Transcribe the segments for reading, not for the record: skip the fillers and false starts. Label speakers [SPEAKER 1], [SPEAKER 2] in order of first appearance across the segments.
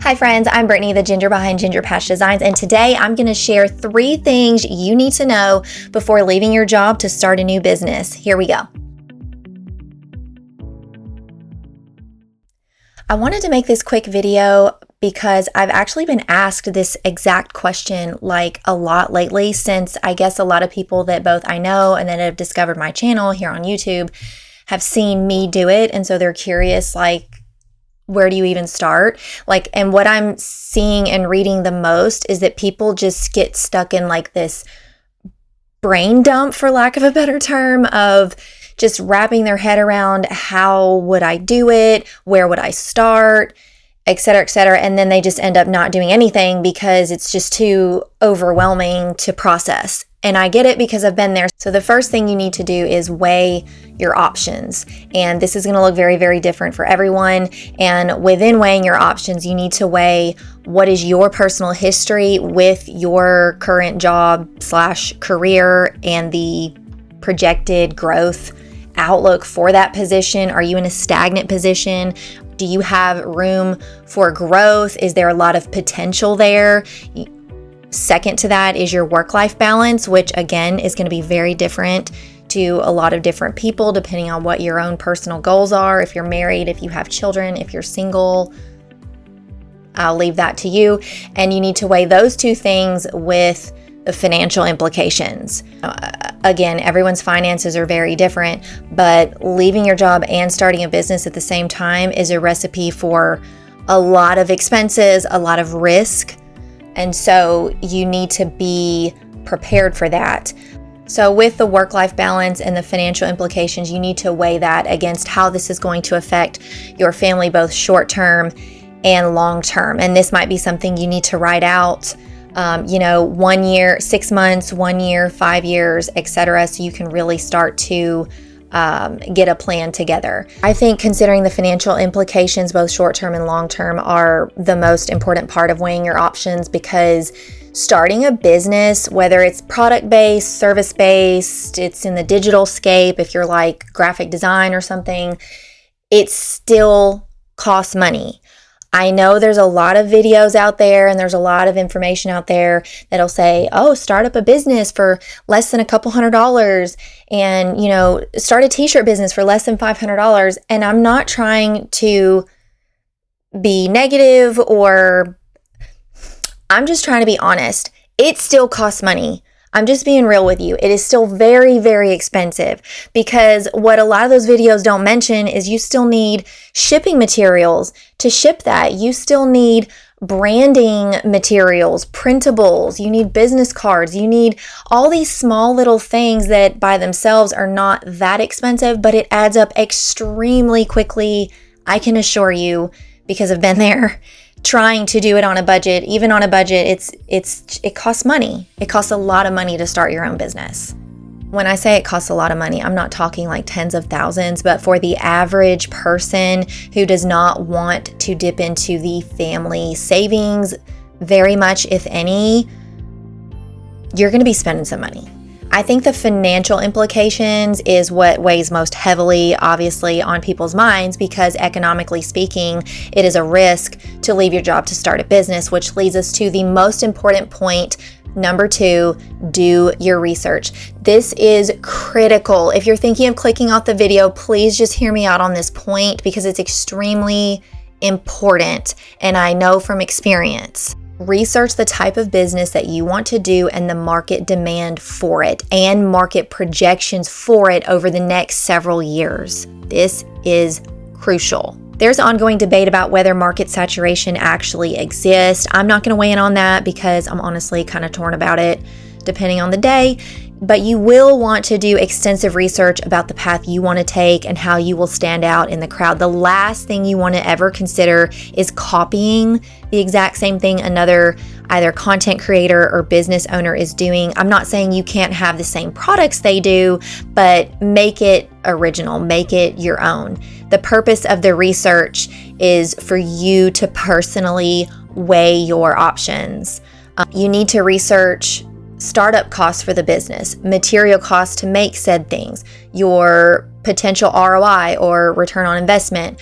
[SPEAKER 1] Hi friends, I'm Brittany, the ginger behind Ginger Patch Designs, and today I'm going to share 3 things you need to know before leaving your job to start a new business. Here we go. I wanted to make this quick video because I've actually been asked this exact question like a lot lately, since I guess a lot of people that both I know and that have discovered my channel here on YouTube have seen me do it, and so they're curious, like, where do you even start? And what I'm seeing and reading the most is that people just get stuck in like this brain dump, for lack of a better term, of just wrapping their head around how would I do it, where would I start, et cetera, and then they just end up not doing anything because it's just too overwhelming to process. And I get it because I've been there. So the first thing you need to do is weigh your options. And this is going to look very, very different for everyone. And within weighing your options, you need to weigh what is your personal history with your current job / career and the projected growth outlook for that position. Are you in a stagnant position? Do you have room for growth? Is there a lot of potential there? Second to that is your work-life balance, which again is going to be very different to a lot of different people depending on what your own personal goals are. If you're married, if you have children, if you're single, I'll leave that to you. And you need to weigh those 2 things with the financial implications. Again, everyone's finances are very different, but leaving your job and starting a business at the same time is a recipe for a lot of expenses, a lot of risk. And so you need to be prepared for that. So with the work-life balance and the financial implications, you need to weigh that against how this is going to affect your family, both short-term and long-term. And this might be something you need to write out, 1 year, 6 months, 1 year, 5 years, etc. So you can really start to get a plan together. I think considering the financial implications, both short-term and long-term, are the most important part of weighing your options, because starting a business, whether it's product-based, service-based, it's in the digital scape, if you're like graphic design or something, it still costs money. I know there's a lot of videos out there and there's a lot of information out there that'll say, oh, start up a business for less than a couple $100 and, start a t-shirt business for less than $500. And I'm not trying to be negative, or I'm just trying to be honest. It still costs money. I'm just being real with you. It is still very, very expensive, because what a lot of those videos don't mention is you still need shipping materials to ship that. You still need branding materials, printables, you need business cards, you need all these small little things that by themselves are not that expensive, but it adds up extremely quickly. I can assure you, because I've been there. Trying to do it on a budget, even on a budget, it costs money. It costs a lot of money to start your own business. When I say it costs a lot of money, I'm not talking like tens of thousands, but for the average person who does not want to dip into the family savings very much, if any, you're going to be spending some money. I think the financial implications is what weighs most heavily, obviously, on people's minds, because economically speaking, it is a risk to leave your job to start a business, which leads us to the most important point. Number 2, do your research. This is critical. If you're thinking of clicking off the video, please just hear me out on this point, because it's extremely important, and I know from experience. Research the type of business that you want to do and the market demand for it and market projections for it over the next several years. This is crucial. There's ongoing debate about whether market saturation actually exists. I'm not going to weigh in on that because I'm honestly kind of torn about it, depending on the day. But you will want to do extensive research about the path you want to take and how you will stand out in the crowd. The last thing you want to ever consider is copying the exact same thing another either content creator or business owner is doing. I'm not saying you can't have the same products they do, but make it original, make it your own. The purpose of the research is for you to personally weigh your options. You need to research startup costs for the business, material costs to make said things, your potential ROI or return on investment,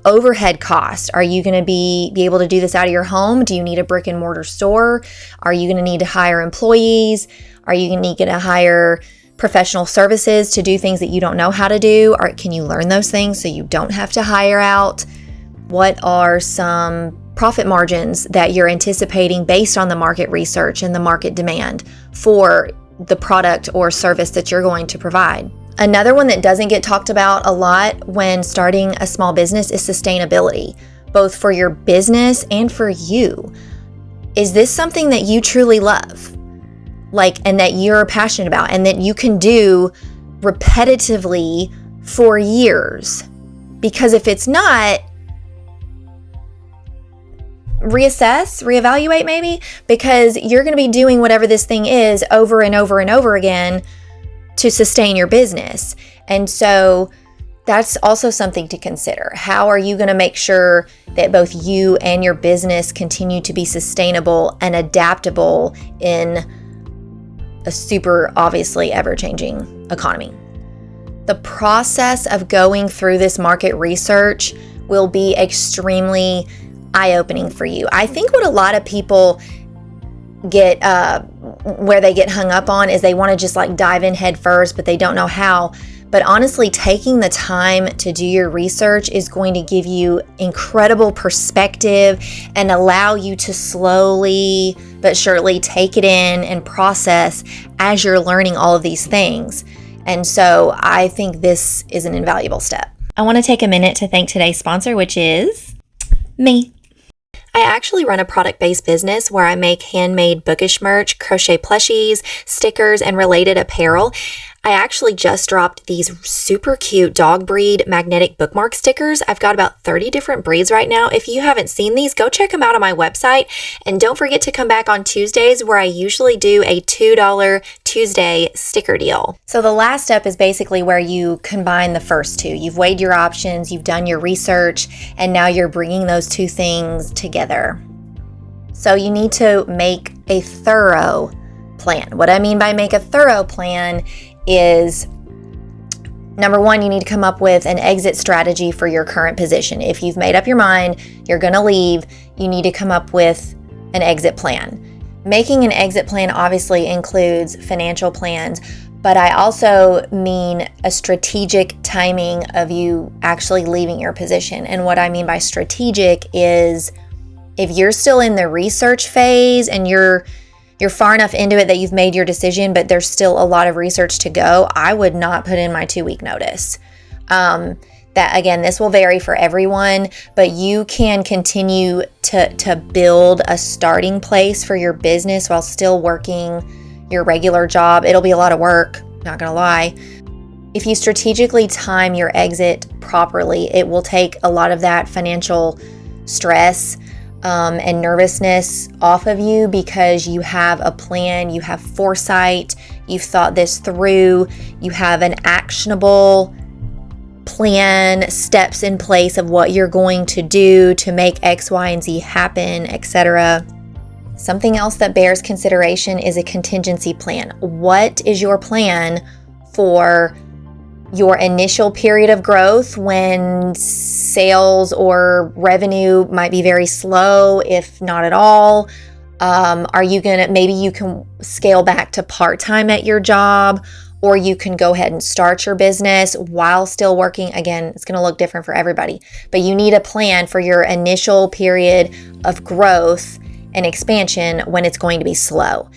[SPEAKER 1] overhead cost. Are you going to be able to do this out of your home? Do you need a brick and mortar store? Are you going to need to hire employees? Are you going to need to hire professional services to do things that you don't know how to do? Or can you learn those things so you don't have to hire out? What are some profit margins that you're anticipating based on the market research and the market demand for the product or service that you're going to provide? Another one that doesn't get talked about a lot when starting a small business is sustainability, both for your business and for you. Is this something that you truly love? And that you're passionate about and that you can do repetitively for years? Because if it's not, reevaluate maybe, because you're going to be doing whatever this thing is over and over and over again to sustain your business. And so that's also something to consider. How are you going to make sure that both you and your business continue to be sustainable and adaptable in a super obviously ever-changing economy? The process of going through this market research will be extremely eye-opening for you. I think what a lot of people get where they get hung up on is they want to just dive in head first, but they don't know how. But honestly, taking the time to do your research is going to give you incredible perspective and allow you to slowly but surely take it in and process as you're learning all of these things. And so I think this is an invaluable step. I want to take a minute to thank today's sponsor, which is me. I actually run a product-based business where I make handmade bookish merch, crochet plushies, stickers, and related apparel. I actually just dropped these super cute dog breed magnetic bookmark stickers. I've got about 30 different breeds right now. If you haven't seen these, go check them out on my website. And don't forget to come back on Tuesdays where I usually do a $2 Tuesday sticker deal. So the last step is basically where you combine the first two. You've weighed your options, you've done your research, and now you're bringing those two things together. So you need to make a thorough plan. What I mean by make a thorough plan is, number one, you need to come up with an exit strategy for your current position. If you've made up your mind, you're going to leave, you need to come up with an exit plan. Making an exit plan obviously includes financial plans, but I also mean a strategic timing of you actually leaving your position. And what I mean by strategic is if you're still in the research phase and you're far enough into it that you've made your decision, but there's still a lot of research to go, I would not put in my 2-week notice. That again, this will vary for everyone, but you can continue to build a starting place for your business while still working your regular job. It'll be a lot of work, not gonna lie. If you strategically time your exit properly, it will take a lot of that financial stress and nervousness off of you because you have a plan, you have foresight, you've thought this through, you have an actionable plan, steps in place of what you're going to do to make X, Y, and Z happen, etc. Something else that bears consideration is a contingency plan. What is your plan for your initial period of growth when sales or revenue might be very slow, if not at all? Maybe you can scale back to part-time at your job, or you can go ahead and start your business while still working. Again, it's going to look different for everybody, but you need a plan for your initial period of growth and expansion when it's going to be slow.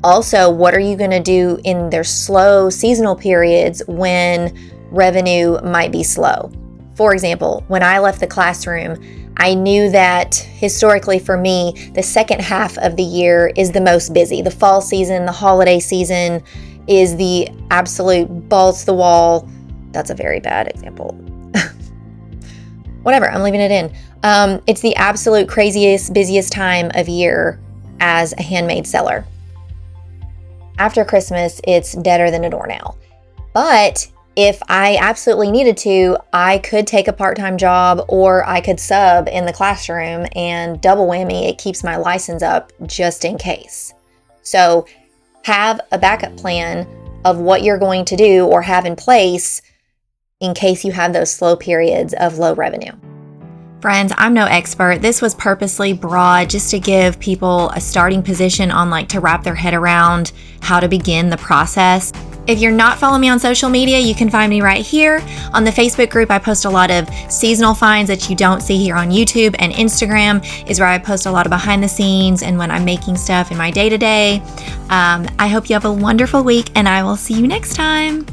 [SPEAKER 1] Also, what are you going to do in their slow seasonal periods when revenue might be slow? For example, when I left the classroom, I knew that historically for me, the second half of the year is the most busy. The fall season, the holiday season is the absolute balls to the wall. That's a very bad example. Whatever, I'm leaving it in. It's the absolute craziest, busiest time of year as a handmade seller. After Christmas, it's deader than a doornail. But if I absolutely needed to, I could take a part-time job or I could sub in the classroom, and double whammy, it keeps my license up just in case. So have a backup plan of what you're going to do or have in place in case you have those slow periods of low revenue. Friends, I'm no expert. This was purposely broad just to give people a starting position on like to wrap their head around how to begin the process. If you're not following me on social media, you can find me right here. On the Facebook group, I post a lot of seasonal finds that you don't see here on YouTube, and Instagram is where I post a lot of behind the scenes and when I'm making stuff in my day-to-day. I hope you have a wonderful week, and I will see you next time.